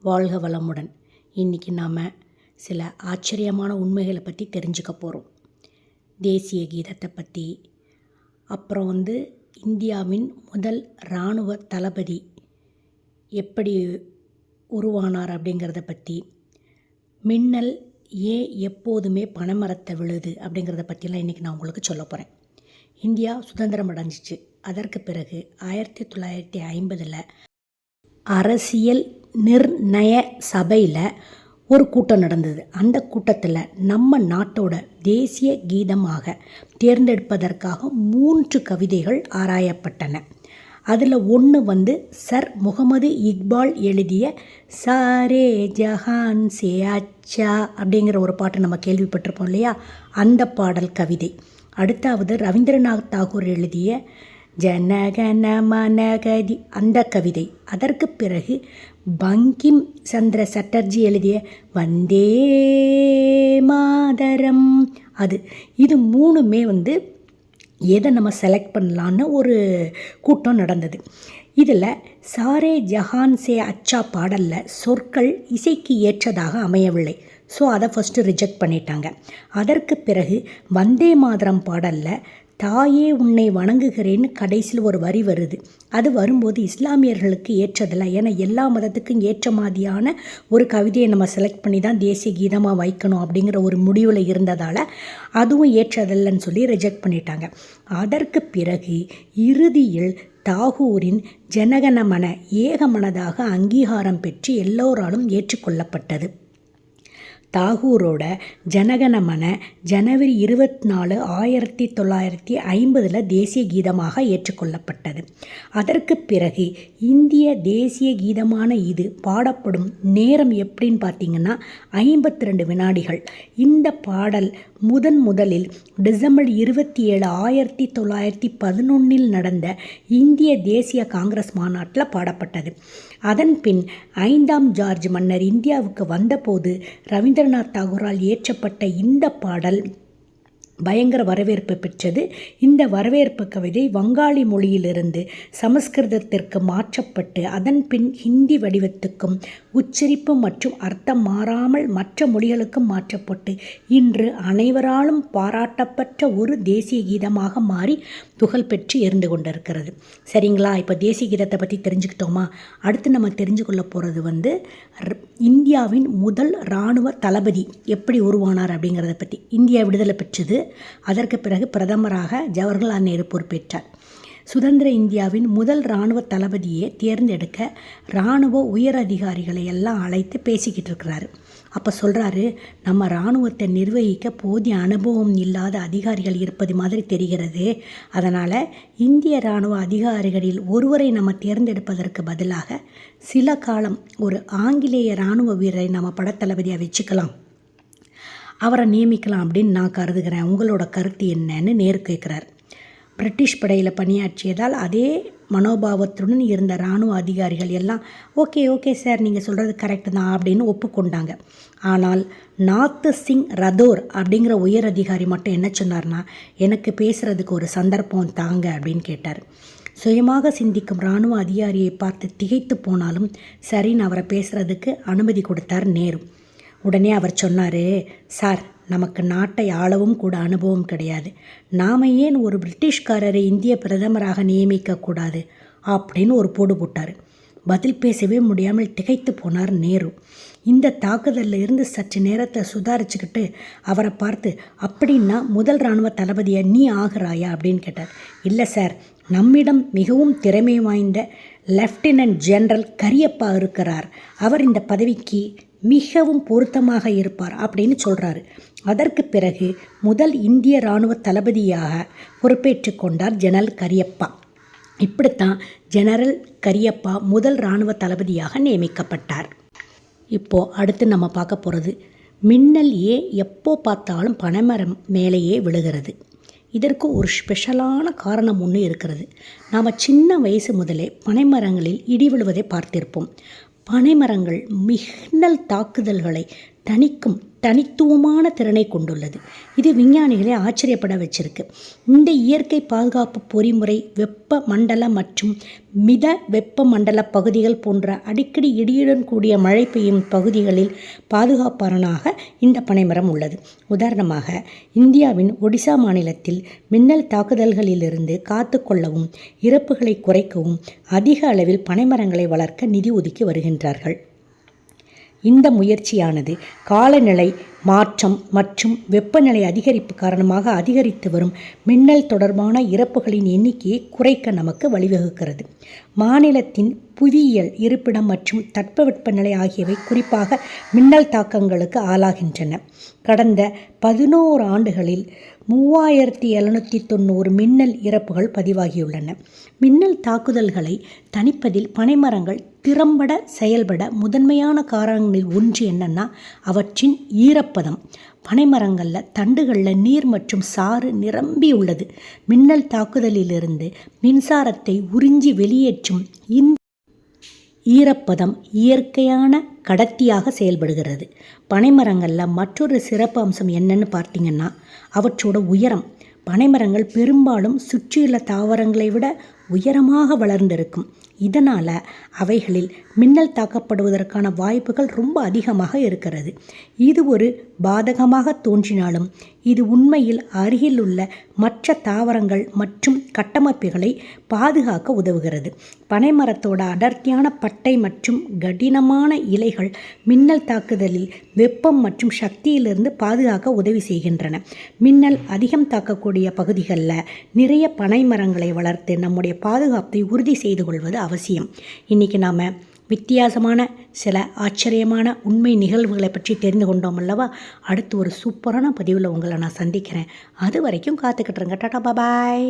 வாழ்க வளமுடன். இன்றைக்கி நாம் சில ஆச்சரியமான உண்மைகளை பற்றி தெரிஞ்சுக்க போகிறோம். தேசிய கீதத்தை பற்றி, அப்புறம் இந்தியாவின் முதல் இராணுவ தளபதி எப்படி உருவானார் அப்படிங்கிறத பற்றி, மின்னல் ஏன் எப்போதுமே பனைமரத்தை விழுது அப்படிங்கிறத பற்றிலாம் இன்றைக்கி நான் உங்களுக்கு சொல்ல போகிறேன். இந்தியா சுதந்திரம் அடைஞ்சிச்சு. அதற்கு பிறகு 1950 அரசியல் நிர்ணய சபையில் ஒரு கூட்டம் நடந்தது. அந்த கூட்டத்தில் நம்ம நாட்டோட தேசிய கீதமாக தேர்ந்தெடுப்பதற்காக 3 கவிதைகள் ஆராயப்பட்டன. அதில் ஒன்று சர் முகமது இக்பால் எழுதிய சாரே ஜஹான் சே அச்சா அப்படிங்கிற ஒரு பாட்டு நம்ம கேள்விப்பட்டிருப்போம் இல்லையா, அந்த பாடல் கவிதை. அடுத்தாவது ரவீந்திரநாத் தாகூர் எழுதிய ஜனகன மனகதி அந்த கவிதை. அதற்கு பிறகு பங்கிம் சந்திர சட்டர்ஜி எழுதிய வந்தே மாதரம் இது மூணுமே எதை நம்ம செலக்ட் பண்ணலான்னு ஒரு கூட்டம் நடந்தது. இதில் சாரே ஜஹான் சே அச்சா பாடலில் சொற்கள் இசைக்கு ஏற்றதாக அமையவில்லை. ஸோ அதை ஃபஸ்ட்டு ரிஜெக்ட் பண்ணிட்டாங்க. அதற்கு பிறகு வந்தே மாதரம் பாடலில் தாயே உன்னை வணங்குகிறேன்னு கடைசியில் ஒரு வரி வருது. அது வரும்போது இஸ்லாமியர்களுக்கு ஏற்றதில்லை. ஏன்னா எல்லா மதத்துக்கும் ஏற்ற மாதிரியான ஒரு கவிதையை நம்ம செலக்ட் பண்ணி தான் தேசிய கீதமாக வைக்கணும் அப்படிங்கிற ஒரு முடிவில் இருந்ததால் அதுவும் ஏற்றதில்லைன்னு சொல்லி ரிஜெக்ட் பண்ணிட்டாங்க. அதற்கு பிறகு இறுதியில் தாகூரின் ஜனகணமன ஏகமனதாக அங்கீகாரம் பெற்று எல்லோராலும் ஏற்றுக்கொள்ளப்பட்டது. தாகூரோட ஜனகணமன ஜனவரி 24, 1950 தேசிய கீதமாக ஏற்றுக்கொள்ளப்பட்டது. அதற்கு பிறகு இந்திய தேசிய கீதமான இது பாடப்படும் நேரம் எப்படின்னு பார்த்தீங்கன்னா 52 வினாடிகள். இந்த பாடல் முதலில் டிசம்பர் 27, 1911 நடந்த இந்திய தேசிய காங்கிரஸ் மாநாட்டில் பாடப்பட்டது. அதன் பின் 5ஆம் ஜார்ஜ் மன்னர் இந்தியாவுக்கு வந்தபோது ரவீந்திரநாத் தாகூரால் இயற்றப்பட்ட இந்த பாடல் பயங்கர வரவேற்பு பெற்றது. இந்த வரவேற்பு கவிதை வங்காளி மொழியிலிருந்து சமஸ்கிருதத்திற்கு மாற்றப்பட்டு அதன் பின் ஹிந்தி வடிவத்துக்கும் உச்சரிப்பு மற்றும் அர்த்தம் மாறாமல் மற்ற மொழிகளுக்கும் மாற்றப்பட்டு இன்று அனைவராலும் பாராட்டப்பட்ட ஒரு தேசிய கீதமாக மாறி புகழ்பெற்று இருந்து கொண்டிருக்கிறது. சரிங்களா, இப்போ தேசிய கீதத்தை பற்றி தெரிஞ்சுக்கிட்டோமா? அடுத்து நம்ம தெரிஞ்சு கொள்ள போகிறது இந்தியாவின் முதல் இராணுவ தளபதி எப்படி உருவானார் அப்படிங்கிறத பற்றி. இந்தியா விடுதலை பெற்றது. அதற்கு பிறகு பிரதமராக ஜவஹர்லால் நேரு பொறுப்பேற்றார். சுதந்திர இந்தியாவின் முதல் இராணுவ தளபதியை தேர்ந்தெடுக்க இராணுவ உயர் அதிகாரிகளை எல்லாம் அழைத்து பேசிக்கிட்டு இருக்கிறாரு. அப்போ சொல்கிறாரு, நம்ம இராணுவத்தை நிர்வகிக்க போதிய அனுபவம் இல்லாத அதிகாரிகள் இருப்பது மாதிரி தெரிகிறது. அதனால் இந்திய இராணுவ அதிகாரிகளில் ஒருவரை நம்ம தேர்ந்தெடுப்பதற்கு பதிலாக சில காலம் ஒரு ஆங்கிலேய இராணுவ வீரரை நம்ம படத்தளபதியாக வச்சுக்கலாம், அவரை நியமிக்கலாம் அப்படின்னு நான் கருதுகிறேன். உங்களோட கருத்து என்னன்னு நேரு கேட்குறார். பிரிட்டிஷ் படையில் பணியாற்றியதால் அதே மனோபாவத்துடன் இருந்த இராணுவ அதிகாரிகள் எல்லாம் ஓகே சார், நீங்கள் சொல்கிறது கரெக்டு தான் அப்படின்னு ஒப்புக்கொண்டாங்க. ஆனால் நாத்து சிங் ரதோர் அப்படிங்கிற உயர் அதிகாரி மட்டும் என்ன சொன்னார்னா, எனக்கு பேசுகிறதுக்கு ஒரு சந்தர்ப்பம் தாங்க அப்படின்னு கேட்டார். சுயமாக சிந்திக்கும் இராணுவ அதிகாரியை பார்த்து திகைத்து போனாலும் சரின்னு அவரை பேசுகிறதுக்கு அனுமதி கொடுத்தார் நேரு. உடனே அவர் சொன்னார், சார், நமக்கு நாட்டை ஆளவும் கூட அனுபவம் கிடையாது. நாம் ஏன் ஒரு பிரிட்டிஷ்காரரை இந்திய பிரதமராக நியமிக்கக்கூடாது அப்படின்னு ஒரு போடு போட்டார். பதில் பேசவே முடியாமல் திகைத்து போனார் நேரு. இந்த தாக்குதலில் இருந்து சற்று நேரத்தை சுதாரிச்சுக்கிட்டு அவரை பார்த்து, அப்படின்னா முதல் இராணுவ தளபதியை நீ ஆகிறாயா அப்படின்னு கேட்டார். இல்லை சார், நம்மிடம் மிகவும் திறமை வாய்ந்த லெஃப்டினன்ட் ஜெனரல் கரியப்பா இருக்கிறார். அவர் இந்த பதவிக்கு மிகவும் பொருத்தமாக இருப்பார் அப்படின்னு சொல்கிறாரு. அதற்கு பிறகு முதல் இந்திய இராணுவ தளபதியாக பொறுப்பேற்று கொண்டார் ஜெனரல் கரியப்பா. இப்படித்தான் ஜெனரல் கரியப்பா முதல் இராணுவ தளபதியாக நியமிக்கப்பட்டார். இப்போது அடுத்து நம்ம பார்க்க போகிறது மின்னல் ஏன் எப்போ பார்த்தாலும் பனைமரம் மேலேயே விழுகிறது. இதற்கு ஒரு ஸ்பெஷலான காரணம் ஒன்று இருக்கிறது. நாம் சின்ன வயசு முதலே பனைமரங்களில் இடி விழுவதை பார்த்திருப்போம். பனைமரங்கள் மின்னல் தாக்குதல்களை தணிக்கும் தனித்துவமான திறனை கொண்டுள்ளது. இது விஞ்ஞானிகளை ஆச்சரியப்பட வச்சிருக்கு. இந்த இயற்கை பாதுகாப்பு பொறிமுறை வெப்ப மண்டல மற்றும் மித வெப்ப மண்டல பகுதிகள் போன்ற அடிக்கடி இடியுடன் கூடிய மழை பெய்யும் பகுதிகளில் பாதுகாப்பானாக இந்த பனைமரம் உள்ளது. உதாரணமாக இந்தியாவின் ஒடிசா மாநிலத்தில் மின்னல் தாக்குதல்களிலிருந்து காத்துக்கொள்ளவும் இறப்புகளை குறைக்கவும் அதிக அளவில் பனைமரங்களை வளர்க்க நிதி ஒதுக்கி வருகின்றார்கள். இந்த முயற்சியானது காலநிலை மாற்றம் மற்றும் வெப்பநிலை அதிகரிப்பு காரணமாக அதிகரித்து வரும் மின்னல் தொடர்பான இறப்புகளின் எண்ணிக்கையை குறைக்க நமக்கு வழிவகுக்கிறது. மாநிலத்தின் புவியியல் இருப்பிடம் மற்றும் தட்பவெப்பநிலை ஆகியவை குறிப்பாக மின்னல் தாக்கங்களுக்கு ஆளாகின்றன. கடந்த 11 ஆண்டுகளில் 3790 மின்னல் இறப்புகள் பதிவாகியுள்ளன. மின்னல் தாக்குதல்களை தணிப்பதில் பனைமரங்கள் திறம்பட செயல்பட முதன்மையான காரணங்களில் ஒன்று என்னன்னா அவற்றின் ஈரப்பதம். பனைமரங்களில் தண்டுகளில் நீர் மற்றும் சாறு நிரம்பி உள்ளது. மின்னல் தாக்குதலிலிருந்து மின்சாரத்தை உறிஞ்சி வெளியேற்றும் இந்த ஈரப்பதம் இயற்கையான கடத்தியாக செயல்படுகிறது. பனைமரங்களில் மற்றொரு சிறப்பு அம்சம் என்னன்னு பார்த்தீங்கன்னா அவற்றோட உயரம். பனைமரங்கள் பெரும்பாலும் சுற்றியுள்ள தாவரங்களை விட உயரமாக வளர்ந்திருக்கும். இதனால் அவைகளில் மின்னல் தாக்கப்படுவதற்கான வாய்ப்புகள் ரொம்ப அதிகமாக இருக்கிறது. இது ஒரு பாதகமாக தோன்றினாலும் இது உண்மையில் அருகில் உள்ள மற்ற தாவரங்கள் மற்றும் கட்டமைப்புகளை பாதுகாக்க உதவுகிறது. பனைமரத்தோட அடர்த்தியான பட்டை மற்றும் கடினமான இலைகள் மின்னல் தாக்குதலில் வெப்பம் மற்றும் சக்தியிலிருந்து பாதுகாக்க உதவி செய்கின்றன. மின்னல் அதிகம் தாக்கக்கூடிய பகுதிகளில் நிறைய பனைமரங்களை வளர்த்து நம்முடைய பாதுகாப்பை உறுதி செய்து கொள்வது அவசியம். இன்றைக்கி நாம் வித்தியாசமான சில ஆச்சரியமான உண்மை நிகழ்வுகளை பற்றி தெரிந்து கொண்டோம் அல்லவா? அடுத்து ஒரு சூப்பரான பதிவில் உங்களை நான் சந்திக்கிறேன். அது வரைக்கும் காத்துக்கிட்டுருங்க. டாடா பாய்.